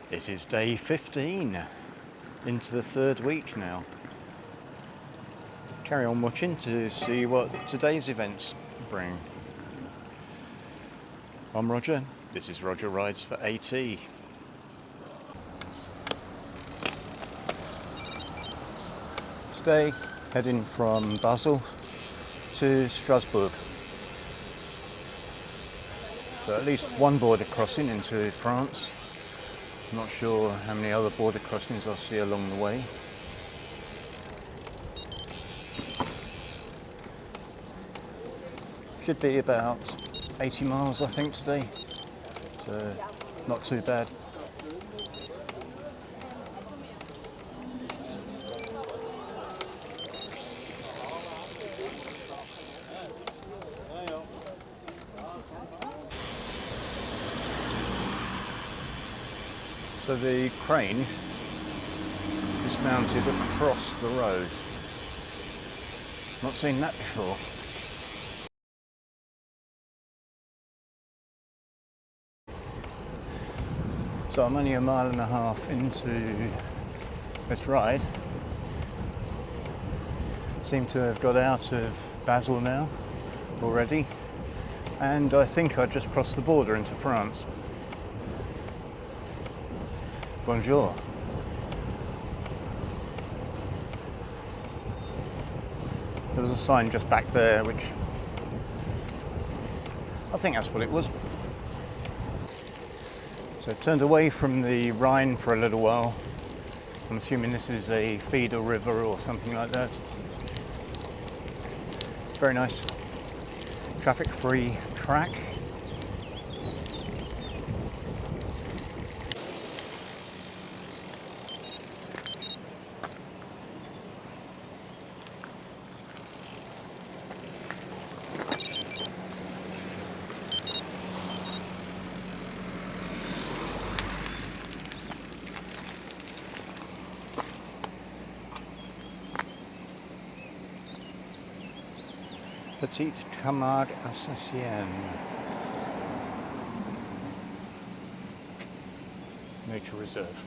It is day 15, into the third week now. Carry on watching to see what today's events bring. I'm Roger, this is Roger Rides for AT. Today, heading from Basel to Strasbourg. So at least one border crossing into France. I'm not sure how many other border crossings I'll see along the way. Should be about 80 miles I think today, so not too bad. So the crane is mounted across the road. Not seen that before. So I'm only a mile and a half into this ride. Seem to have got out of Basel now already, and I think I just crossed the border into France. Bonjour. There was a sign just back there, which I think that's what it was. So turned away from the Rhine for a little while. I'm assuming this is a feeder river or something like that. Very nice traffic-free track. Petite Camargue Alsacienne. Nature Reserve.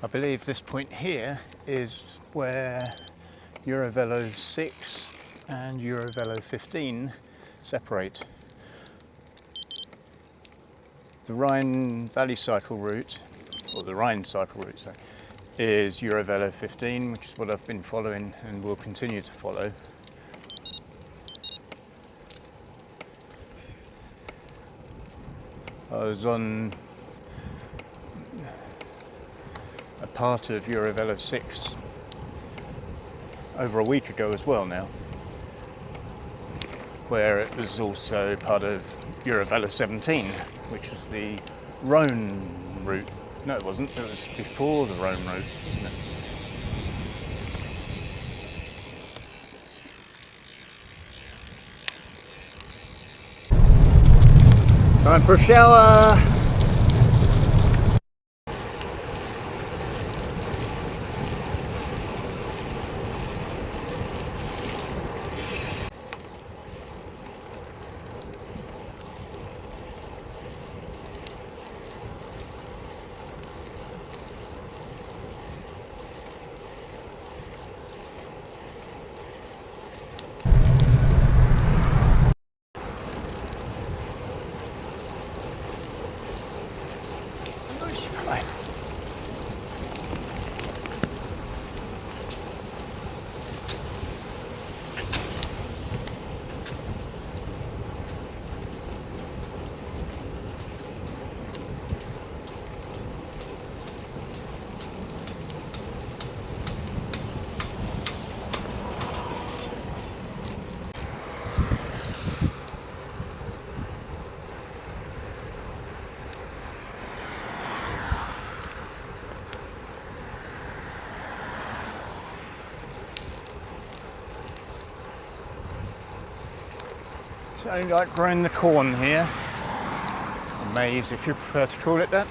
I believe this point here is where EuroVelo 6 and EuroVelo 15 separate. The Rhine Valley Cycle route, or the Rhine Cycle route, sorry, is EuroVelo 15, which is what I've been following and will continue to follow. I was on a part of EuroVelo 6 over a week ago as well now, where it was also part of EuroVelo 17, which was the Rhone route. No, it wasn't. It was before the Rhone route, wasn't it? Time for a shower! So like growing the corn here, or maize if you prefer to call it that.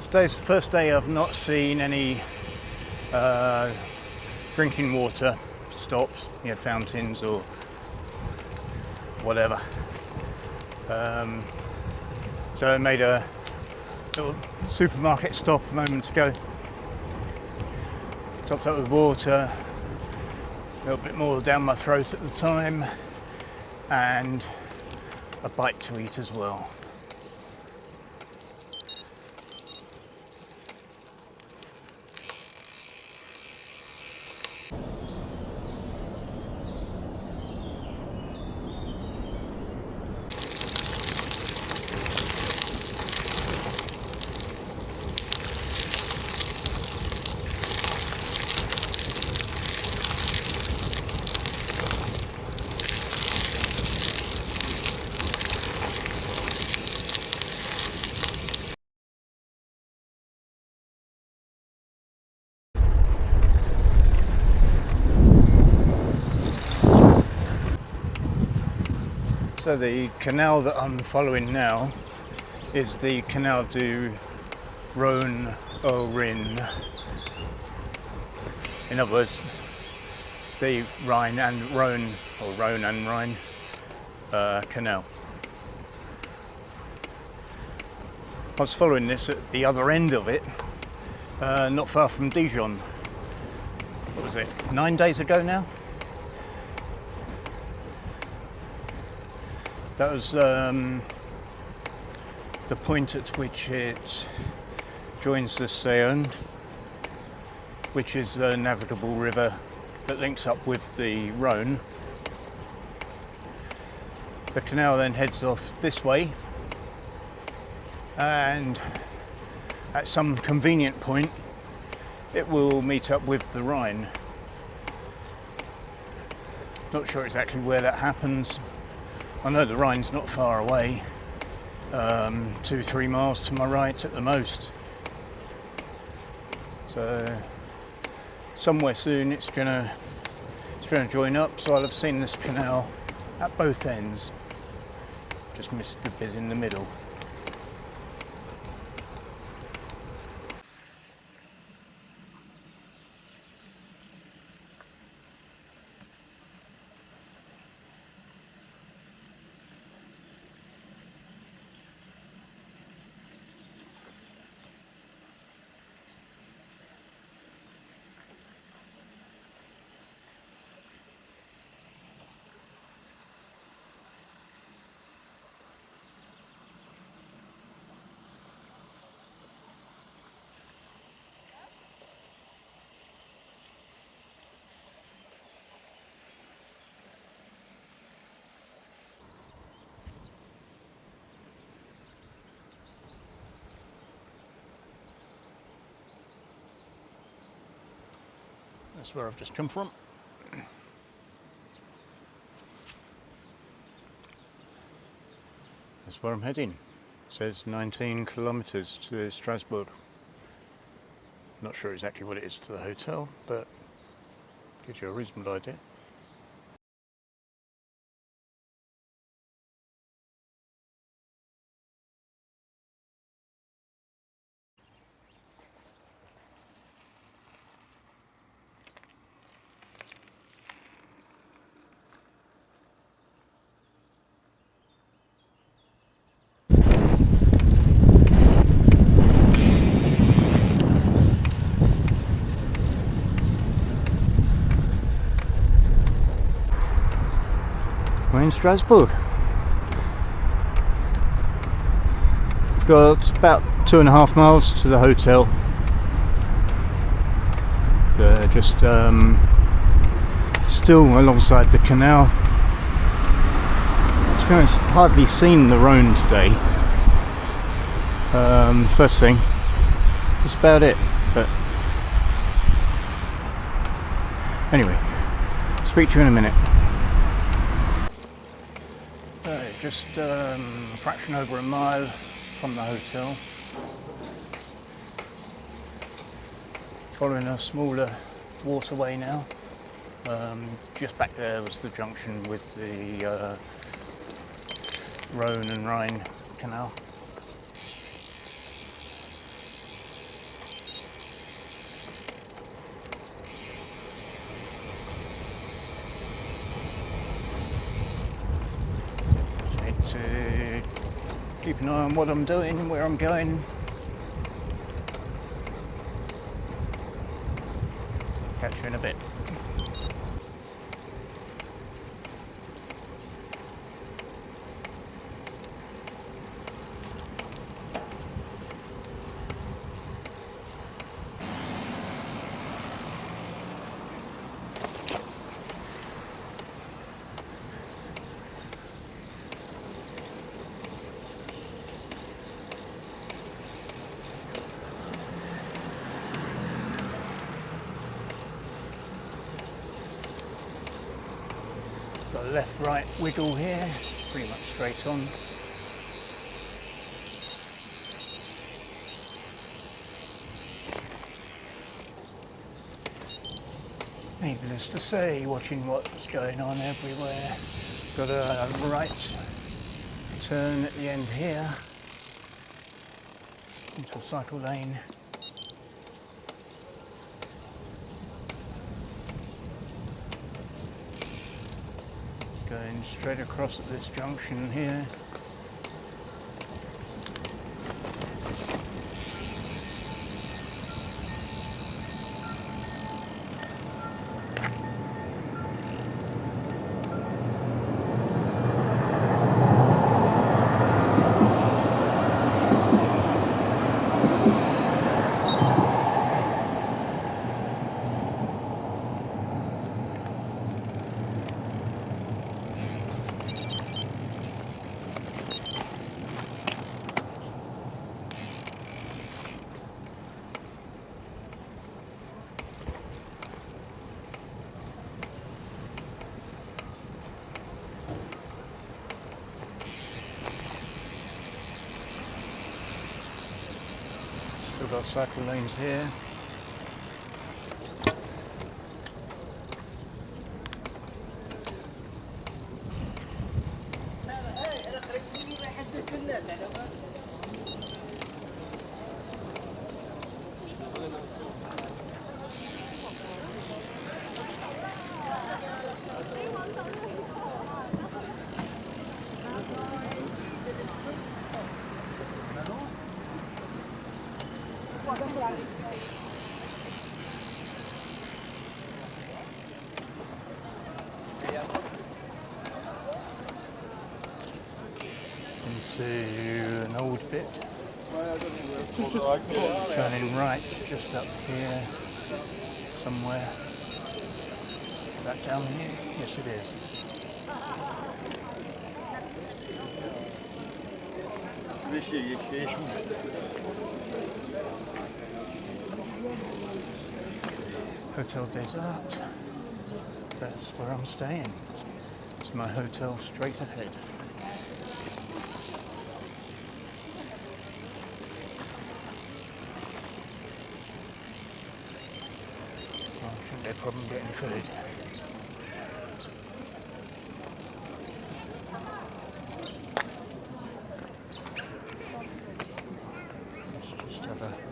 Today's the first day I've not seen any drinking water stops, fountains or whatever. So I made a little supermarket stop a moment ago. Topped up with water, a little bit more down my throat at the time, and a bite to eat as well. So the canal that I'm following now is the Canal du Rhône au Rhin. In other words, the Rhine and Rhône, or Rhône and Rhine canal. I was following this at the other end of it, not far from Dijon. What was it, 9 days ago now? That was the point at which it joins the Saône, which is a navigable river that links up with the Rhône. The canal then heads off this way, and at some convenient point it will meet up with the Rhine. Not sure exactly where that happens. I know the Rhine's not far away, 2-3 miles to my right at the most. So somewhere soon it's gonna join up. So I'll have seen this canal at both ends. Just missed the bit in the middle. That's where I've just come from. That's where I'm heading. It says 19 kilometers to Strasbourg. Not sure exactly what it is to the hotel, but gives you a reasonable idea. We're in Strasbourg. We've got about 2.5 miles to the hotel. Just still alongside the canal. To be honest, hardly seen the Rhône today. First thing, that's about it. But anyway, speak to you in a minute. Just a fraction over a mile from the hotel. Following a smaller waterway now. Just back there was the junction with the Rhône and Rhine canal. keep an eye on what I'm doing, where I'm going. Catch you in a bit. Got a left-right wiggle here, pretty much straight on. Needless to say, watching what's going on everywhere. Got a right turn at the end here into a cycle lane. Going straight across at this junction here. Still got cycle lanes here. Into an old bit. Turning right just up here somewhere. Is that down here? Yes, it is. Hotel des Arts. That's where I'm staying. It's my hotel straight ahead. Shouldn't be a problem getting food. Let's just have a